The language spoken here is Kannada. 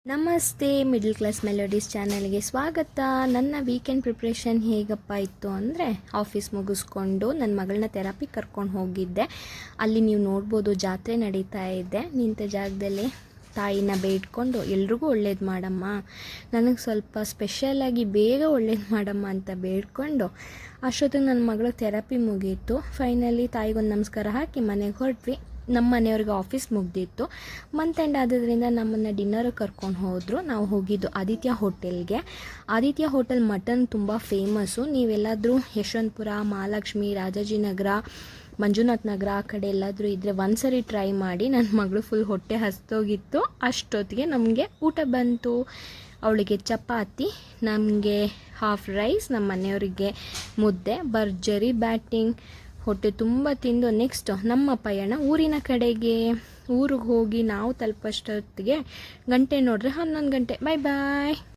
ನಮಸ್ತೆ, ಮಿಡಲ್ ಕ್ಲಾಸ್ ಮೆಲೋಡೀಸ್ ಚಾನಲ್ಗೆ ಸ್ವಾಗತ. ನನ್ನ ವೀಕೆಂಡ್ ಪ್ರಿಪ್ರೇಷನ್ ಹೇಗಪ್ಪ ಇತ್ತು ಅಂದರೆ, ಆಫೀಸ್ ಮುಗಿಸ್ಕೊಂಡು ನನ್ನ ಮಗಳನ್ನ ಥೆರಪಿ ಕರ್ಕೊಂಡು ಹೋಗಿದ್ದೆ. ಅಲ್ಲಿ ನೀವು ನೋಡ್ಬೋದು, ಜಾತ್ರೆ ನಡೀತಾ ಇದೆ. ನಿಂತ ಜಾಗದಲ್ಲಿ ತಾಯಿನ ಬೇಡ್ಕೊಂಡು, ಎಲ್ರಿಗೂ ಒಳ್ಳೇದು ಮಾಡಮ್ಮ, ನನಗೆ ಸ್ವಲ್ಪ ಸ್ಪೆಷಲಾಗಿ ಬೇಗ ಒಳ್ಳೇದು ಮಾಡಮ್ಮ ಅಂತ ಬೇಡ್ಕೊಂಡು ಅಷ್ಟೊತ್ತಿಗೆ ನನ್ನ ಮಗಳು ಥೆರಪಿ ಮುಗೀತು. ಫೈನಲಿ ತಾಯಿಗೊಂದು ನಮಸ್ಕಾರ ಹಾಕಿ ಮನೆಗೆ ಹೊರಟ್ವಿ. ನಮ್ಮ ಮನೆಯವ್ರಿಗೆ ಆಫೀಸ್ ಮುಗ್ದಿತ್ತು. ಮಂತ್ ಎಂಡ್ ಆಗೋದ್ರಿಂದ ನಮ್ಮನ್ನು ಡಿನ್ನರಿಗೆ ಕರ್ಕೊಂಡು ಹೋದರು. ನಾವು ಹೋಗಿದ್ದು ಆದಿತ್ಯ ಹೋಟೆಲ್ಗೆ. ಆದಿತ್ಯ ಹೋಟೆಲ್ ಮಟನ್ ತುಂಬ ಫೇಮಸ್ಸು. ನೀವೆಲ್ಲಾದರೂ ಯಶವಂತಪುರ, ಮಹಾಲಕ್ಷ್ಮಿ, ರಾಜಾಜಿನಗರ, ಮಂಜುನಾಥ್ ನಗರ ಆ ಕಡೆ ಎಲ್ಲಾದರೂ ಇದ್ದರೆ ಒಂದ್ಸರಿ ಟ್ರೈ ಮಾಡಿ. ನನ್ನ ಮಗಳು ಫುಲ್ ಹೊಟ್ಟೆ ಹಸ್ತೋಗಿತ್ತು. ಅಷ್ಟೊತ್ತಿಗೆ ನಮಗೆ ಊಟ ಬಂತು. ಅವಳಿಗೆ ಚಪಾತಿ, ನಮಗೆ ಹಾಫ್ ರೈಸ್, ನಮ್ಮ ಮನೆಯವರಿಗೆ ಮುದ್ದೆ. ಭರ್ಜರಿ ಬ್ಯಾಟಿಂಗ್, ಹೊಟ್ಟೆ ತುಂಬ ತಿಂದು ನೆಕ್ಸ್ಟ್ ನಮ್ಮ ಪಯಣ ಊರಿನ ಕಡೆಗೆ. ಊರಿಗೆ ಹೋಗಿ ನಾವು ತಲುಪೋಷ್ಟೊತ್ತಿಗೆ ಗಂಟೆ ನೋಡ್ರೆ 11 ಗಂಟೆ. ಬಾಯ್ ಬಾಯ್.